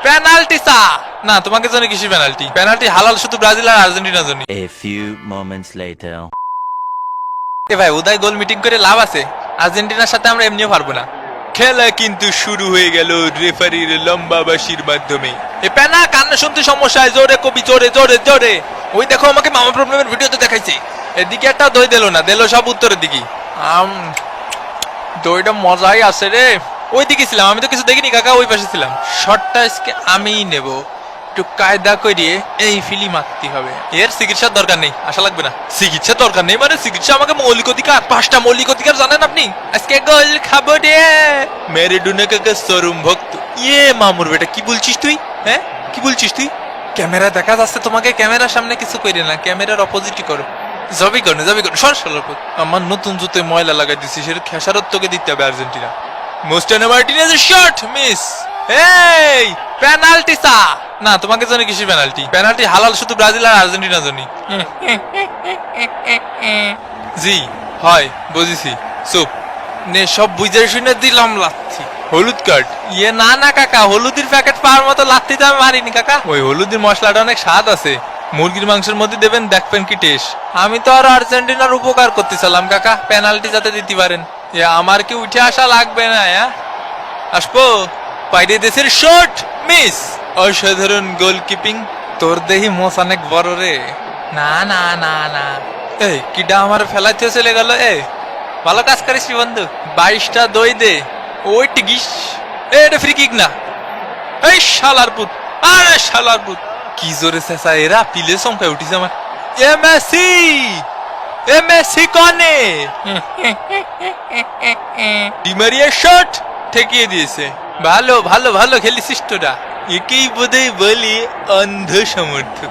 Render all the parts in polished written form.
Penalty না তোমাকে জন্য কিসের পেনাল্টি? পেনাল্টি হালাল শুধু ব্রাজিল আর আর্জেন্টিনার জন্য। A few moments later. এ ভাই উদয় গোল মিটিং করে লাভ আছে? আর্জেন্টিনার সাথে আমরা এমনিও পারবো না। খেলা কিন্তু শুরু হয়ে গেল রেফারির লম্বা বাঁশির মাধ্যমে। এ পেনা কান্না শুনতে সমস্যা, জোরে কবি, জোরে জোরে জোরে। ওই দেখো আমাকে মামা প্রবলেমের ভিডিওতে দেখাইছে। এদিকে একটা দই দিল না, দিল সব উত্তরের দিকে। দইটা মজাই আছে রে। ওই দিকে ছিলাম, আমি তো কিছু দেখিনি কাকা, ওই পাশে ছিলাম। শটটা আজকে আমিই নেব, একটু কায়দা করিয়ে এই ফিলি মারতে হবে। এর চিকিৎসার দরকার নেই, আশা লাগবে না। চিকিৎসার দরকার নেই মানে চিকিৎসা আমাকে মৌলিক অধিকার। 5টা মৌলিক অধিকার জানেন আপনি? আজকে গোল খাবো রে। ম্যারাডোনা কাকা চরম ভক্ত। ইয়ে মামুর বেটা, কি বলছিস তুই? হ্যাঁ কি বলছিস তুই? ক্যামেরা দেখা যাচ্ছে তোমাকে, ক্যামেরার সামনে কিছু কইরে না, ক্যামেরার অপোজিটই করো। যাবি করো সর সরপত। আমার নতুন জুতে ময়লা লাগাই দিছি, সেটা খেসারত তোকে দিতে হবে আর্জেন্টিনা। মোস্টানো মার্টিনেজের শট মিস। এই পেনাল্টি না তোমাকে জন্য কিসের পেনাল্টি? পেনাল্টি হালাল শুধু ব্রাজিল আর আর্জেন্টিনার জন্য। জি হয় বুঝেছি, চুপ নে, সব বুঝে শুনে দিলাম লাথি। হলুদ কার্ড? ইয়ে না না কাকা, হলুদের প্যাকেট পাওয়ার মতো লাথি তো আমি মারিনি কাকা। ওই হলুদের মশলাটা অনেক স্বাদ আছে, মুরগির মাংসের মধ্যে দেবেন, দেখবেন কি টেস্ট। আমি তো আর আর্জেন্টিনার উপকার করতে চাইলাম কাকা, পেনাল্টি যাতে দিতে পারেন। আমার কি উঠে আসা লাগবে না? আসবো। বাইরে দেশের শট মিস। অসাধারণ গোলকিপিং। তোর দেহি মোস অনেক বড় রে। না না না না, এই কিডা আমার ফেলাইতে চলে গেল। ভালো কাজ করিস বন্ধু। 22টা দই দে। ওই টিকিস। এটা ফ্রি কিক না। এই শালার পুত, আরে শালার পুত, কি জোরে চেঁচা এরা, পিলে চমকায় উঠিছে আমার। মেসি কনে ডিমারিয়ার শট ঠেকিয়ে দিয়েছে। ভালো ভালো ভালো খেলিছিস তোরা। একেই বোধহয় বলি অন্ধ সমর্থক।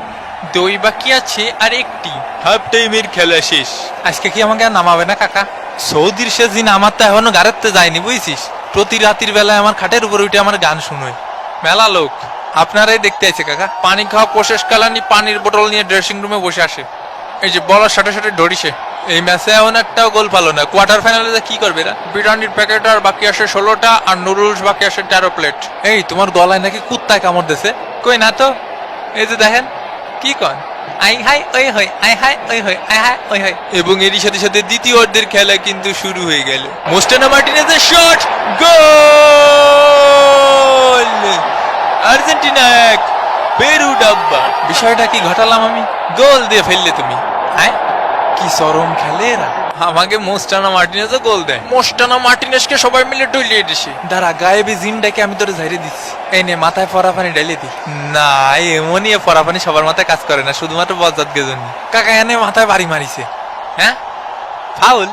দই বাকি আছে আর একটি। হাফ টাইমের খেলা শেষ। আজকে কি আমাকে আর নামাবে না কাকা? সৌদির শেষ দিন আমার তো এখনো গাড়াতে যায়নি বুঝছিস। প্রতি রাতের বেলায় আমার খাটের উপর উঠে আমার গান শুনোয় মেলা লোক। আপনারাই দেখতে আছে কাকা। পানি খাওয়া প্রশেষ কালানি পানির বোতল নিয়ে ড্রেসিং রুমে বসে আসে। এই যে বলার সাথে সাথে ধরিছে। এই ম্যাচে এমন একটাও গোল পালো না। কোয়ার্টার ফাইনালে কি করবে এরা? বিরিয়ানির প্যাকেট আর বাকি আসে 16টা, আর নুডলস বাকি আসে 13 প্লেট। এই তোমার গলায় নাকি কুত্তায় কামড় দিছে? কই না তো। এই যে দেখেন কি কন, আই হাই ওই হই, আই হাই ওই হই, আই হাই ওই হই। এবং এরই সাথে সাথে দ্বিতীয় অর্ধের খেলা কিন্তু শুরু হয়ে গেল। মোস্টানো মার্টিনেজের শট, গোল। আর্জেন্টিনা 1, পেরু ডাব্বা। বিষয়টা কি ঘটালাম আমি? গোল দিয়ে ফেললে তুমি। হ্যাঁ কি চরম খেলে এরা। আমাকে মোস্টানো মার্টিনেজ গোল দেয়। মোস্টানো মার্টিনেজকে সবাই মিলে ডলিয়ে দিছে। দাঁড়া, গায়েবি জিনটাকে আমি তোরে ঝাইরে দিচ্ছি। এই নে মাথায় ফরা পানি ঢেলে দি। না এমনই ফরা পানি সবার মাথায় কাজ করে না, শুধুমাত্র বজ্জাতকে জন্য। কাকা এনে মাথায় বাড়ি মারিছে। হ্যাঁ ফাউল।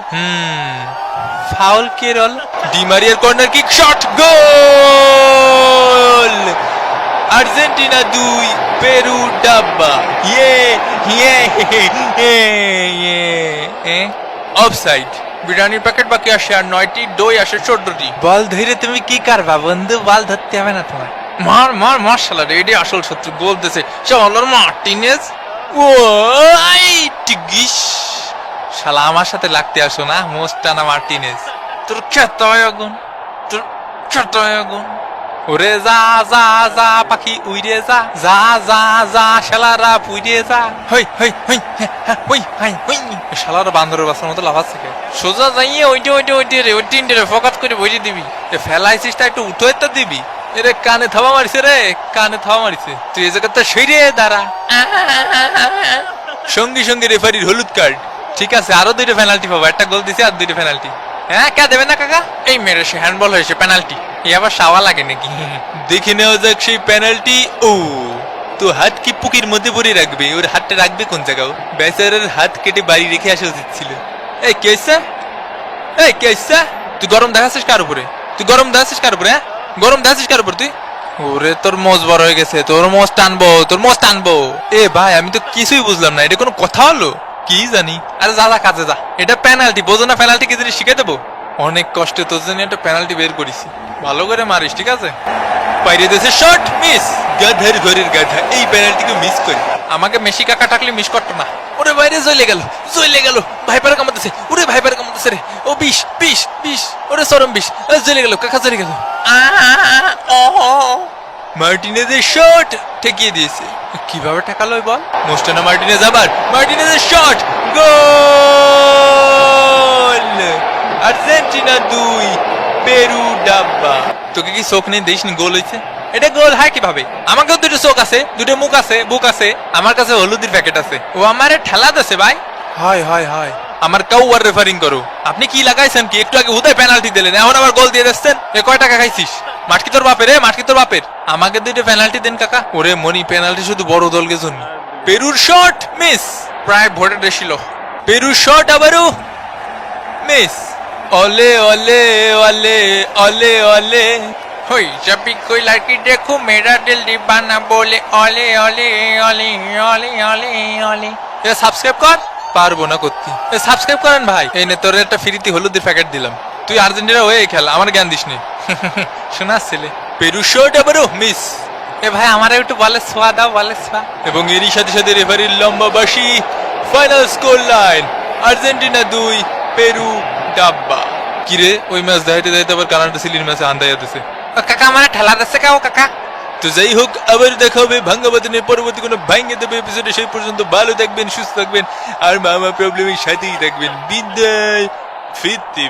ফাউল কে রল? ডিমারিয়ার কর্নার কিক শট, গোল। আর্জেন্টিনা 2, পেরু ডাব্বা। অফসাইড। বিরিয়ানির প্যাকেট বাকি আসে আর 9টি, দই আসে 14টি। বল ধরে তুমি কি করবা বন্ধু? বল ধরতে হবে না তোমার। মার মার মার শালা রে, এডি আসল শত্রু। গোল দিয়েছে শালার মার্টিনেজ। ও আই টিগিস, শালা আমার সাথে লাগতে আসো না মোস্টানো মার্টিনেজ। তোর খেতায় আগুন, তোর খেতায় আগুন। ওরে যা যা যা পাখি উইরে যা, যা যা যা শালারা পুইরে যা। হই হই হই হই হাই হই। শালারা বান্দরের বাসার মতো লাফাচ্ছে কে? সোজা যাইয়ে ওইটে ওইটে ওইটে রে, ওই তিনটে রে ফোকাস করে বইরে দিবি। ফেলাইছিস তা একটু উঠে তো দিবি। এরে কানে থাবা মারিছে রে, কানে থাবা মারিছে। তুই এই জায়গাতে সইরে দাঁড়া। সঙ্গে সঙ্গে রেফারির হলুদ কার্ড। ঠিক আছে, আরো 2টা পেনাল্টি পাবো। একটা গোল দিছে আর 2টা পেনাল্টি। হ্যাঁ কে দেবে না কাকা? এই মেরে সে হ্যান্ডবল হয়েছে, পেনাল্টি। এই আবার সাওয়া লাগে নাকি? দেখে নেওয়া যাক সেই পেনাল্টি। ও তো হাত কি পুকির মধ্যে ভরে রাখবে? ওর হাতটা রাখবে কোন জায়গাও? বেচারের হাত কেটে বাড়ি রেখে আসা উচিত ছিল। এই কে আসছে? এই কে আসছে? তুই গরম দেখাচ্ছিস কার উপরে? তুই গরম দেখাচ্ছিস কার উপরে? গরম দেখাচ্ছিস কার উপর তুই? ওরে তোর মোজ বড় হয়ে গেছে, তোর মোজ টানবো, তোর মোজ টানবো। এ ভাই আমি তো কিছুই বুঝলাম না, এটা কোনো কথা হলো? কি জানি। আরে যা যা কাজে যা। এটা পেনাল্টি, বোঝো না পেনাল্টি কি জিনিস? শিখে দেবো। অনেক কষ্টে তোর জন্য একটা পেনাল্টি বের করেছি, ভালো করে মারিস ঠিক আছে? বাইরে দেশে শট মিস। গাধার ঘরের গাধা এই পেনাল্টিকে মিস করে। আমাকে মেসি কাকা থাকলে মিস করতো না। ওরে বাইরে জ্বলে গেল, জ্বলে গেল। ভাইপারে কামড়তেছে, ওরে ভাইপারে কামড়তেছে রে। ও বিষ বিষ বিষ, ওরে চরম বিষ। জ্বলে গেল কাকা, জ্বলে গেল। মার্টিনেজের শট ঠেকিয়ে দিয়েছে। কিভাবে ঠেকালো ওই বল? মোস্টানো মার্টিনেজ, আবার মার্টিনেজের শট, গোল! আর্জেন্টিনা 2, পেরু ডাব্বা। তোকে কি চোখ নেই, দেখিসনি গোল হয়েছে? এটা গোল হয় কিভাবে? আমাকেও দুটো চোখ আছে, দুটো মুখ আছে, বুক আছে, আমার কাছে হলুদের প্যাকেট আছে। ও আমারে ঠেলা দিছে ভাই। হয় হয় হয়, আমার কাউ আর রেফারিং করো। আপনি কি লাগাইছেন কি? একটু আগে হুদায় পেনাল্টি দিলেন, এখন আবার গোল দিয়ে দিচ্ছেন। এ কয় টাকা খাইছিস? মাটকি তোর বাপের, মাটকি তোর বাপের। আমাকে দুইটা পেনাল্টি দেন কাকা। ওরে মনি, পেনাল্টি শুধু বড় দলকে জন্য। পেরুর শট মিস, প্রায় ভোটে ছিল। পেরুর শট আবারও মিস। ওলে ওলে ওলে ওলে ওলে होई जब भी कोई लड़की देखो मेरा दिल दीवाना बोले ओले ओले ओले ओले ओले ओले। এ সাবস্ক্রাইব কর। পারবো না করতে। এ সাবস্ক্রাইব করেন ভাই। এই নে তোর একটা ফ্রিতে হলুদের প্যাকেট দিলাম, তুই আর্জেন্টিনা হয়ে খেল, আমার জ্ঞান দিস নি। শোনাস ছেলে, পেরু শট আবারও মিস। এ ভাই আমার একটু বলে সোয়া দাও, বলে সোয়া। এবং এরই সাথে সাথে রেফারির লম্বা বাঁশি। Final score line Argentina 2, Peru ডাব্বা। কিরে ওই ম্যাচ দেখাইতে দেখাইতে আবার কানাডা চিলির ম্যাচে আন্দাইয়া দিছে। কাকা আমার ঠেলা দিচ্ছে কে ও কাকা? তো যাই হোক, আবার দেখা হবে ভাঙ্গা বাদনের পরবর্তী কোনো ভাঙ্গে দেবে এপিসোডে। সেই পর্যন্ত ভালো থাকবেন, সুস্থ থাকবেন, আর মামা প্রবলেমের সাথেই থাকবেন। বিদায়, ফিরতে